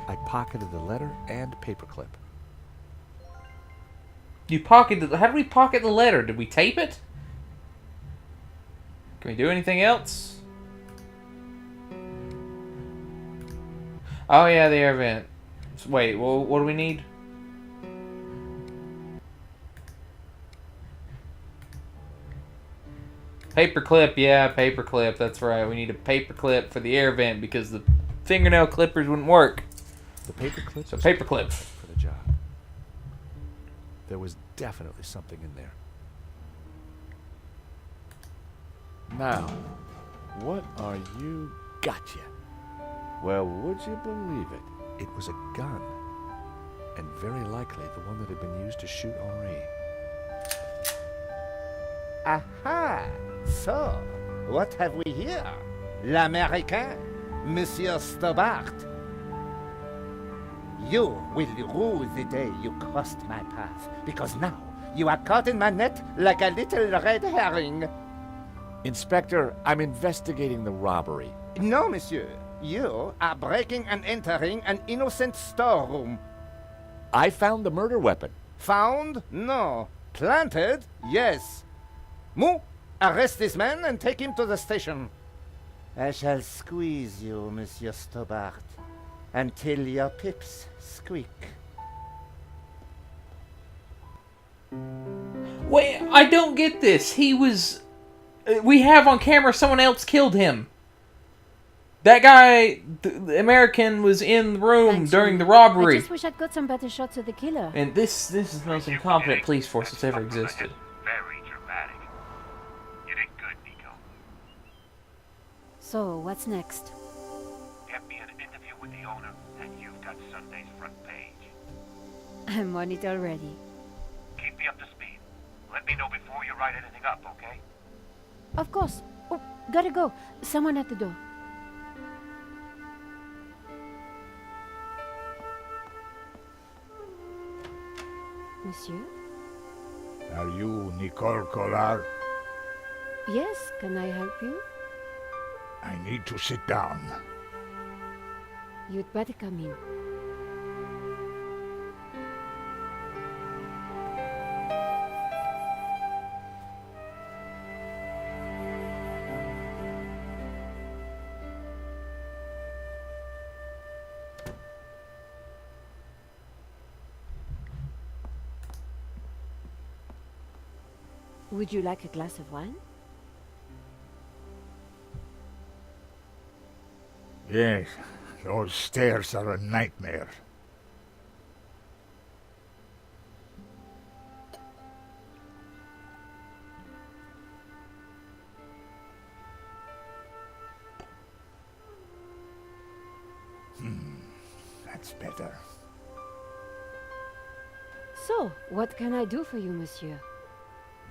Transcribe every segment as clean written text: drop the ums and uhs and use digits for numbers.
I pocketed the letter and paperclip. You pocketed... How did we pocket the letter? Did we tape it? Can we do anything else? Oh yeah, the air vent. Wait, well, what do we need? Paperclip, yeah, paperclip. That's right. We need a paperclip for the air vent because the fingernail clippers wouldn't work. The paperclip So was paperclip perfect for the job. There was definitely something in there. Now, what are you... Gotcha. Well, would you believe it? It was a gun. And very likely the one that had been used to shoot Henri. Aha! So, what have we here? L'Américain, Monsieur Stobart. You will rue the day you crossed my path, because now you are caught in my net like a little red herring. Inspector, I'm investigating the robbery. No, monsieur. You are breaking and entering an innocent storeroom. I found the murder weapon. Found? No. Planted? Yes. Mou, arrest this man and take him to the station. I shall squeeze you, Monsieur Stobart, until your pips squeak. Wait, I don't get this. He was... We have on camera someone else killed him. That guy, the American, was in the room Thanks, during the I robbery. just wish I'd got some better shots of the killer. And this is the most incompetent police force that's ever existed. Very dramatic. You did good, Nico. So, what's next? Get me an interview with the owner, and you've got Sunday's front page. I'm on it already. Keep me up to speed. Let me know before you write anything up, okay? Of course. Oh, gotta go. Someone at the door. Monsieur? Are you Nicole Collard? Yes, can I help you? I need to sit down. You'd better come in. Would you like a glass of wine? Yes, those stairs are a nightmare. That's better. So, what can I do for you, monsieur?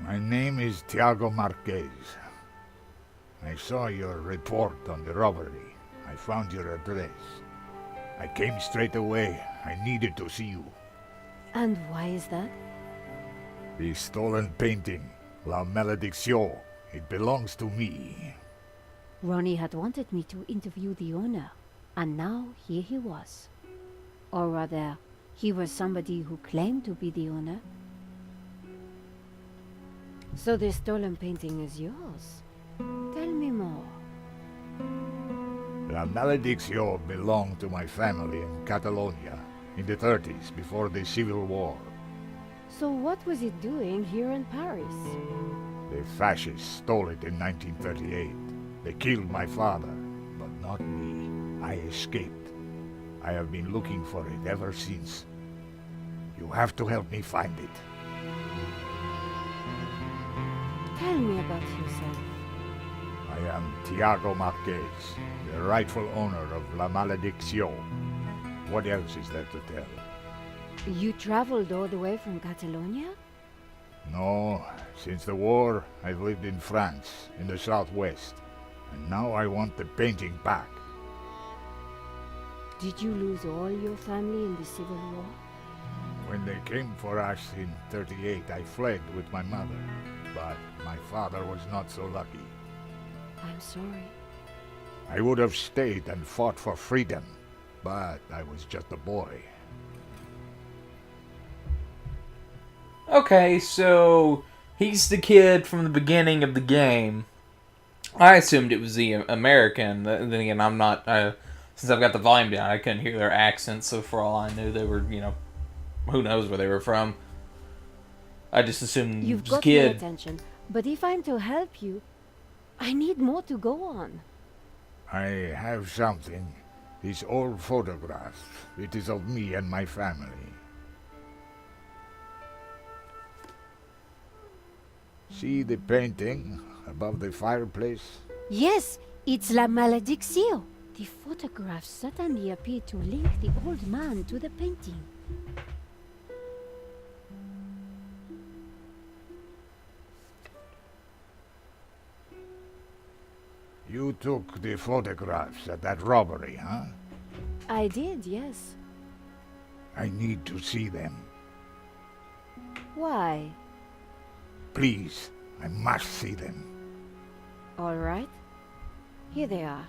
My name is Tiago Marquez. I saw your report on the robbery. I found your address. I came straight away. I needed to see you. And why is that? The stolen painting, La Malédiction. It belongs to me. Ronnie had wanted me to interview the owner, and now here he was. Or rather, he was somebody who claimed to be the owner. So the stolen painting is yours. Tell me more. La Malédiction belonged to my family in Catalonia in the 30s, before the Civil War. So what was it doing here in Paris? The fascists stole it in 1938. They killed my father, but not me. I escaped. I have been looking for it ever since. You have to help me find it. Tell me about yourself. I am Tiago Marquez, the rightful owner of La Malédiction. What else is there to tell? You traveled all the way from Catalonia? No, since the war, I've lived in France, in the southwest. And now I want the painting back. Did you lose all your family in the Civil War? When they came for us in 38, I fled with my mother. But my father was not so lucky. I'm sorry. I would have stayed and fought for freedom. but I was just a boy. Okay, so he's the kid from the beginning of the game. I assumed it was the American. Then again, I'm not. Since I've got the volume down, I couldn't hear their accents. So for all I knew, they were, who knows where they were from. I just assumed You've it was a got my kid. attention, but if I'm to help you, I need more to go on. I have something. This old photograph. It is of me and my family. See the painting above the fireplace? Yes, it's La Maledicción. The photograph suddenly appeared to link the old man to the painting. You took the photographs at that robbery, huh? I did, yes. I need to see them. Why? Please, I must see them. All right. Here they are.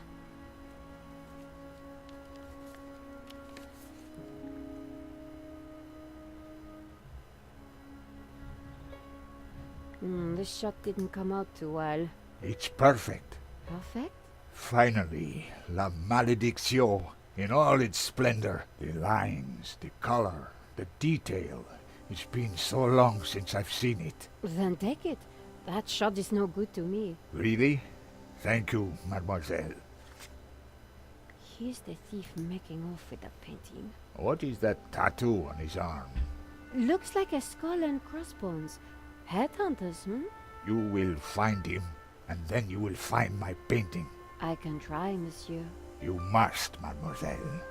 This shot didn't come out too well. It's perfect. Perfect? Finally, La Maledicción in all its splendor. The lines, the color, the detail. It's been so long since I've seen it. Then take it. That shot is no good to me. Really? Thank you, mademoiselle. Here's the thief making off with the painting. What is that tattoo on his arm? Looks like a skull and crossbones. Headhunters, You will find him, and then you will find my painting. I can try, monsieur. You must, mademoiselle.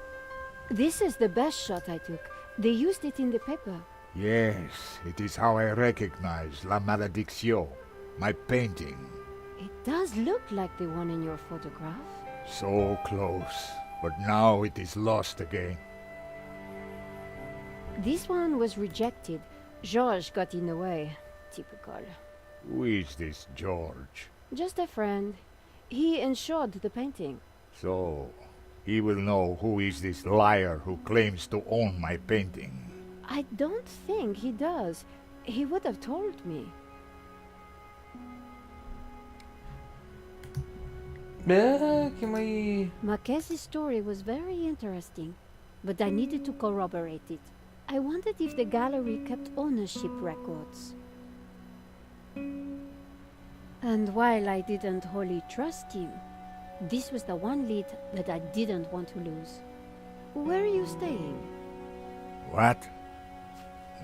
This is the best shot I took. They used it in the paper. Yes, it is how I recognize La Maledicción, my painting. It does look like the one in your photograph. So close, but now it is lost again. This one was rejected. Georges got in the way. Typical. Who is this George? Just a friend. He insured the painting. So, he will know who is this liar who claims to own my painting. I don't think he does. He would have told me. Can we... Marquez's story was very interesting, but I needed to corroborate it. I wondered if the gallery kept ownership records. And while I didn't wholly trust him, this was the one lead that I didn't want to lose. Where are you staying? What?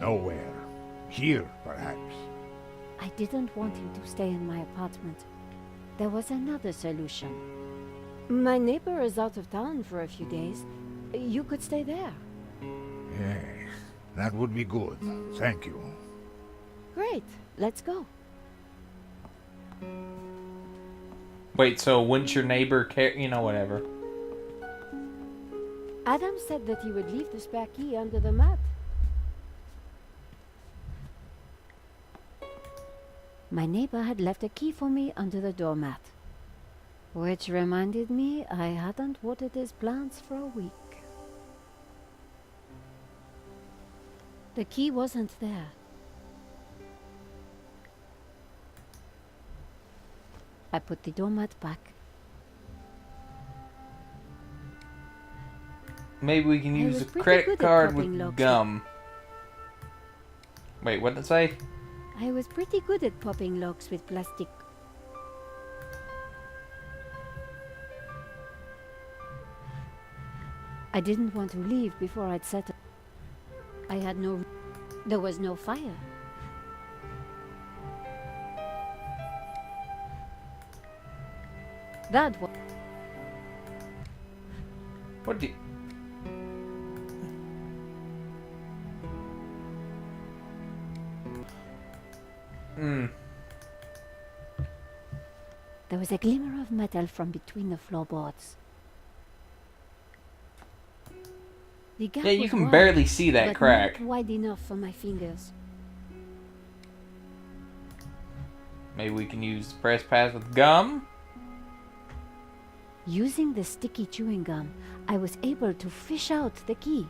Nowhere. Here, perhaps. I didn't want him to stay in my apartment. There was another solution. My neighbor is out of town for a few days. You could stay there. Yes, that would be good. Thank you. Great, let's go. Wait, so wouldn't your neighbor care? Whatever. Adam said that he would leave the spare key under the mat. My neighbor had left a key for me under the doormat. Which reminded me I hadn't watered his plants for a week. The key wasn't there. I put the doormat back. Maybe we can I use was a pretty credit good at card popping with locks. gum. Wait, what did it say? I was pretty good at popping locks with plastic. I didn't want to leave before I'd settled. There was no fire. That was... What do you... There was a glimmer of metal from between the floorboards. The gap Yeah, you was can wide, barely see that but crack. not wide enough for my fingers. Maybe we can use the press pass with gum? Using the sticky chewing gum, I was able to fish out the key.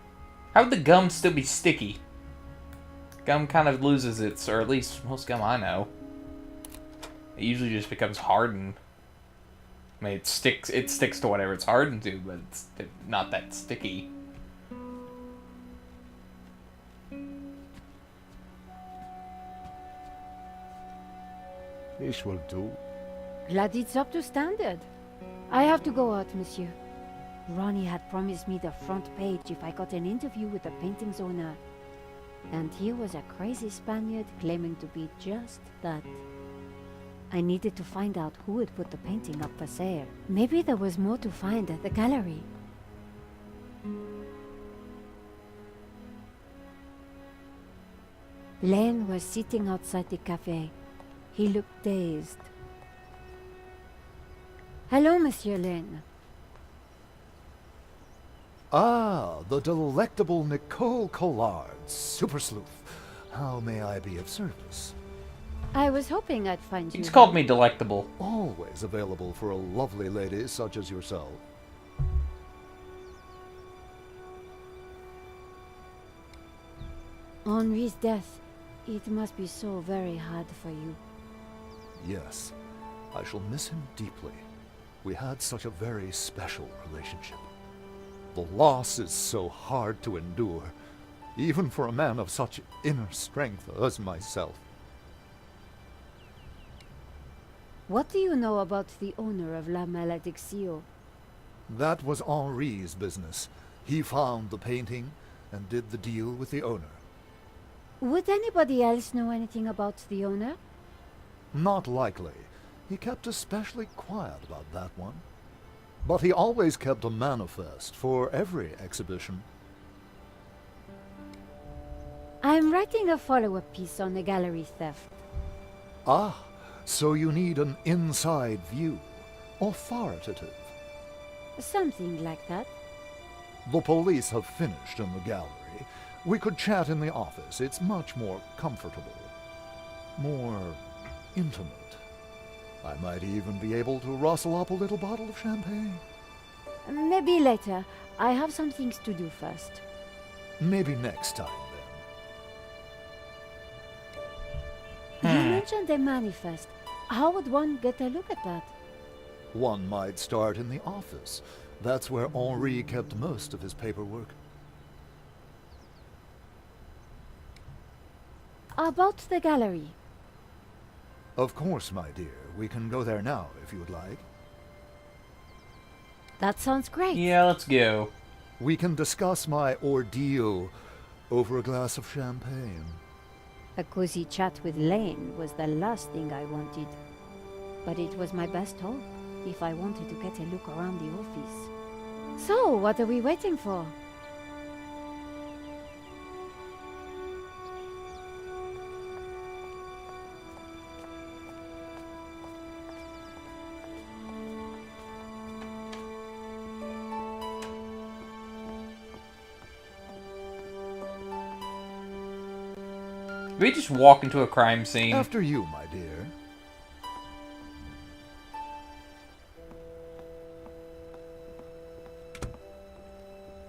How would the gum still be sticky? Gum kind of loses its, or at least most gum I know. It usually just becomes hardened. I mean, it sticks to whatever it's hardened to, but it's not that sticky. This will do. Glad it's up to standard. I have to go out, monsieur. Ronnie had promised me the front page if I got an interview with the painting's owner. And here was a crazy Spaniard claiming to be just that. I needed to find out who had put the painting up for sale. Maybe there was more to find at the gallery. Lane was sitting outside the cafe. He looked dazed. Hello, Monsieur Lane. Ah, the delectable Nicole Collard, super sleuth. How may I be of service? I was hoping I'd find you. He's called me delectable. Always available for a lovely lady such as yourself. Henri's death. It must be so very hard for you. Yes, I shall miss him deeply. We had such a very special relationship. The loss is so hard to endure, even for a man of such inner strength as myself. What do you know about the owner of La Malediccio? That was Henri's business. He found the painting and did the deal with the owner. Would anybody else know anything about the owner? Not likely. He kept especially quiet about that one. But he always kept a manifest for every exhibition. I'm writing a follow-up piece on the gallery theft. Ah, so you need an inside view. Authoritative. Something like that. The police have finished in the gallery. We could chat in the office. It's much more comfortable. More intimate. I might even be able to rustle up a little bottle of champagne. Maybe later. I have some things to do first. Maybe next time, You mentioned a manifest. How would one get a look at that? then. One might start in the office. That's where Henri kept most of his paperwork. About the gallery. Of course, my dear. We can go there now, if you would like. That sounds great. Yeah, let's go. We can discuss my ordeal over a glass of champagne. A cozy chat with Lane was the last thing I wanted. But it was my best hope if I wanted to get a look around the office. So, what are we waiting for? We just walk into a crime scene. After you, my dear.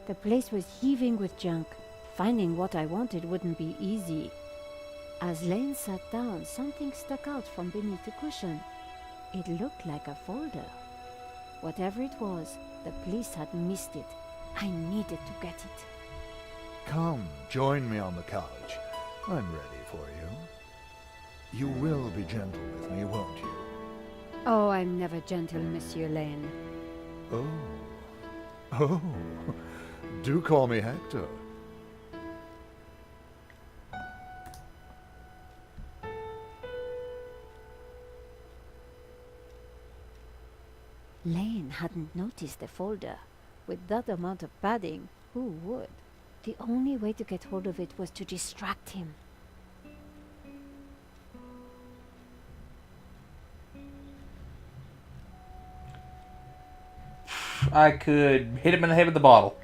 The place was heaving with junk. Finding what I wanted wouldn't be easy. As Lane sat down, something stuck out from beneath the cushion. It looked like a folder. Whatever it was, the police had missed it. I needed to get it. Come, join me on the couch. I'm ready for you. You will be gentle with me, won't you? Oh, I'm never gentle, Monsieur Lane. Oh. Oh. Do call me Hector. Lane hadn't noticed the folder. With that amount of padding, who would? The only way to get hold of it was to distract him. I could hit him in the head with the bottle.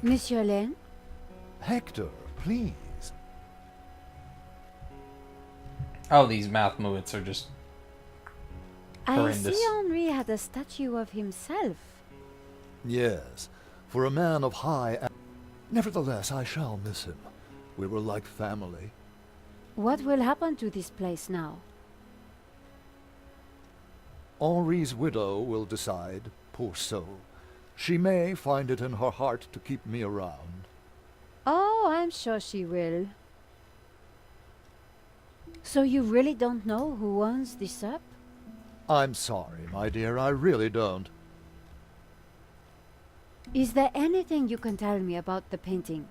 Monsieur Lane? Hector, please. Oh, these mouth movements are just I horrendous. see Henri had a statue of himself. Yes, for a man of Nevertheless, I shall miss him. We were like family. What will happen to this place now? Henri's widow will decide, poor soul. She may find it in her heart to keep me around. Oh, I'm sure she will. So you really don't know who owns this up? I'm sorry, my dear, I really don't. Is there anything you can tell me about the painting?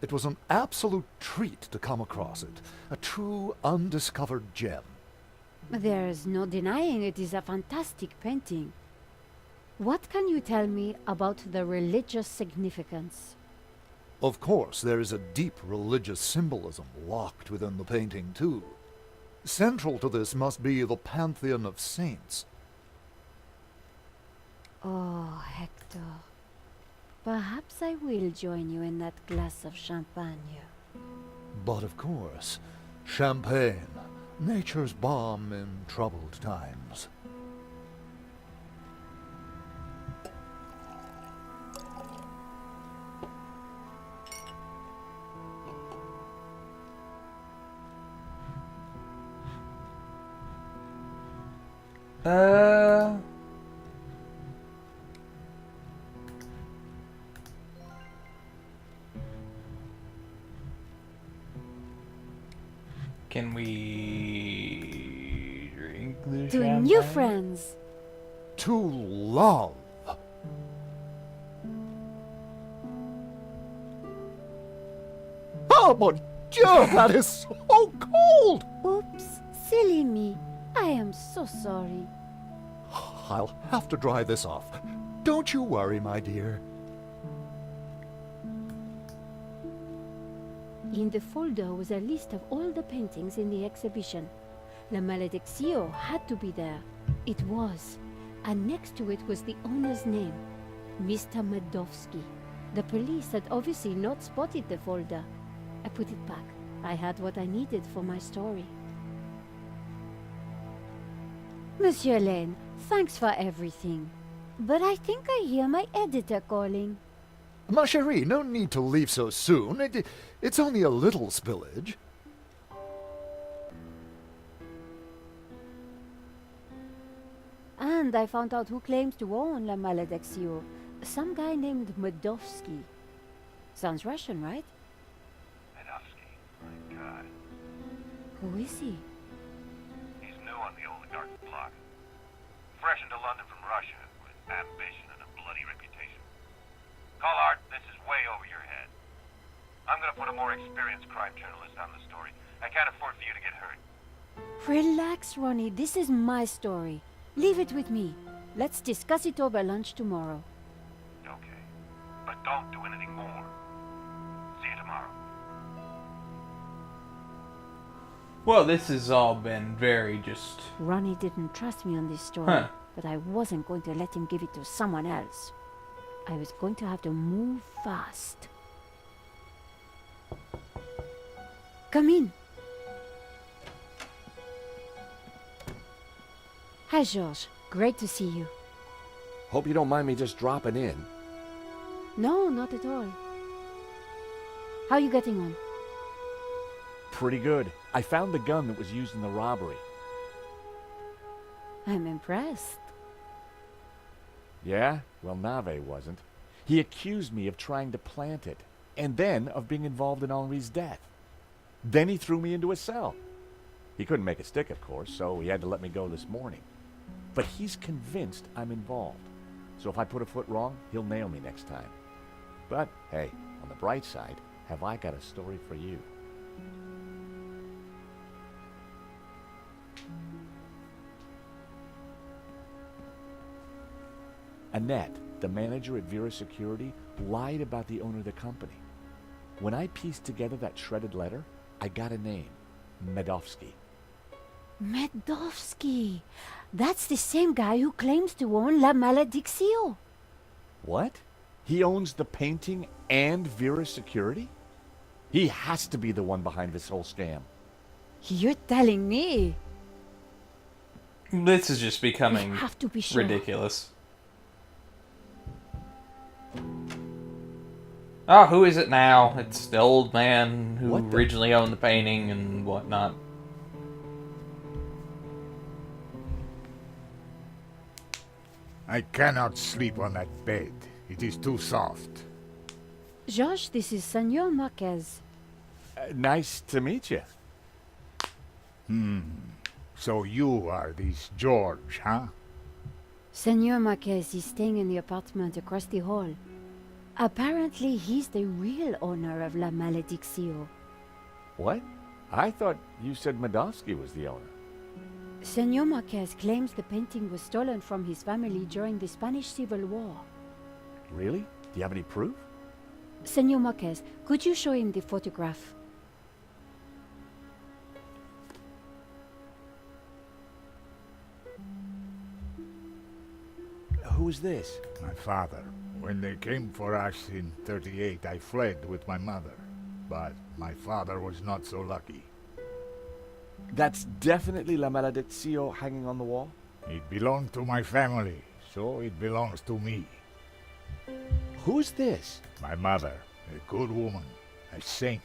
It was an absolute treat to come across it. A true undiscovered gem. There's no denying it is a fantastic painting. What can you tell me about the religious significance? Of course, there is a deep religious symbolism locked within the painting, too. Central to this must be the pantheon of saints. Oh, Hector. Perhaps I will join you in that glass of champagne. But of course, champagne, nature's balm in troubled times. Can we drink the To champagne? new friends! To love. Oh, mon Dieu, that is so cold! Oops, silly me. I am so sorry. I'll have to dry this off. Don't you worry, my dear. In the folder was a list of all the paintings in the exhibition. La Malediccio had to be there. It was. And next to it was the owner's name, Mr. Medovsky. The police had obviously not spotted the folder. I put it back. I had what I needed for my story. Monsieur Lane, thanks for everything. But I think I hear my editor calling. Ma chérie, no need to leave so soon. It's only a little spillage. And I found out who claims to own La Malediccio. Some guy named Medovsky. Sounds Russian, right? Medovsky, my God. Who is he? He's new on the oligarch block. Fresh into London from Russia with ambition and a bloody reputation. Collard, this is way over your head. I'm gonna put a more experienced crime journalist on the story. I can't afford for you to get hurt. Relax, Ronnie. This is my story. Leave it with me. Let's discuss it over lunch tomorrow. Okay. But don't do anything more. See you tomorrow. Well, this has all been very just... Ronnie didn't trust me on this story, Huh. but I wasn't going to let him give it to someone else. I was going to have to move fast. Come in. Hi, Georges. Great to see you. Hope you don't mind me just dropping in. No, not at all. How are you getting on? Pretty good. I found the gun that was used in the robbery. I'm impressed. Yeah? Well, Nave wasn't. He accused me of trying to plant it, and then of being involved in Henri's death. Then he threw me into a cell. He couldn't make it stick, of course, so he had to let me go this morning. But he's convinced I'm involved. So if I put a foot wrong, he'll nail me next time. But, hey, on the bright side, have I got a story for you. Annette, the manager at Vera Security, lied about the owner of the company. When I pieced together that shredded letter, I got a name, Medovsky. Medovsky! That's the same guy who claims to own La Malediccio. What? He owns the painting and Vera Security? He has to be the one behind this whole scam. You're telling me? This is just We becoming have to be sure. ridiculous. Oh, who is it now? It's the old man who What the- originally owned the painting and whatnot. I cannot sleep on that bed. It is too soft. George, this is Senor Marquez. Nice to meet you. So you are this George, huh? Senor Marquez is staying in the apartment across the hall. Apparently, he's the real owner of La Malediccio. What? I thought you said Medovsky was the owner. Senor Marquez claims the painting was stolen from his family during the Spanish Civil War. Really? Do you have any proof? Senor Marquez, could you show him the photograph? Who is this? My father. When they came for us in 38, I fled with my mother. But my father was not so lucky. That's definitely La Malediccio hanging on the wall? It belonged to my family, so it belongs to me. Who's this? My mother, a good woman, a saint.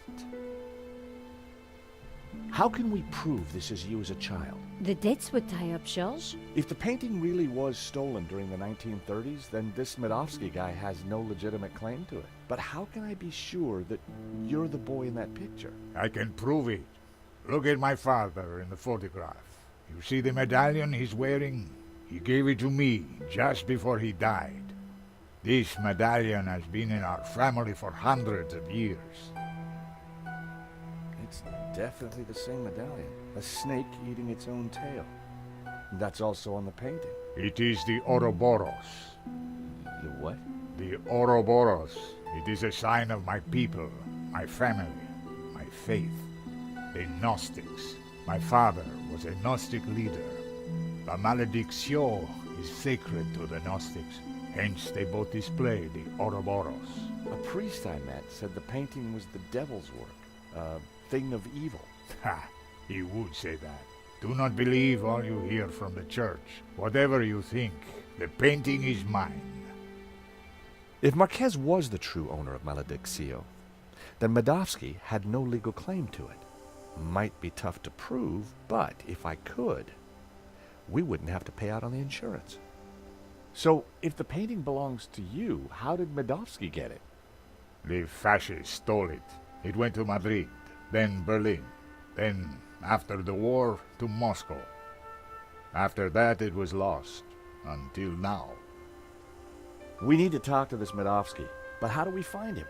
How can we prove this is you as a child? The dates would tie up, George. If the painting really was stolen during the 1930s, then this Medovsky guy has no legitimate claim to it. But how can I be sure that you're the boy in that picture? I can prove it. Look at my father in the photograph. You see the medallion he's wearing? He gave it to me just before he died. This medallion has been in our family for hundreds of years. It's definitely the same medallion. A snake eating its own tail. That's also on the painting. It is the Ouroboros. The what? The Ouroboros. It is a sign of my people, my family, my faith. The Gnostics. My father was a Gnostic leader. La Malediccio is sacred to the Gnostics. Hence they both display the Ouroboros. A priest I met said the painting was the devil's work. A thing of evil. Ha! He would say that. Do not believe all you hear from the church. Whatever you think, the painting is mine. If Marquez was the true owner of Malediccio, then Medovsky had no legal claim to it. Might be tough to prove, but if I could, we wouldn't have to pay out on the insurance. So, if the painting belongs to you, how did Medovsky get it? The fascists stole it. It went to Madrid, then Berlin, then, after the war, to Moscow. After that, it was lost, until now. We need to talk to this Medovsky, but how do we find him?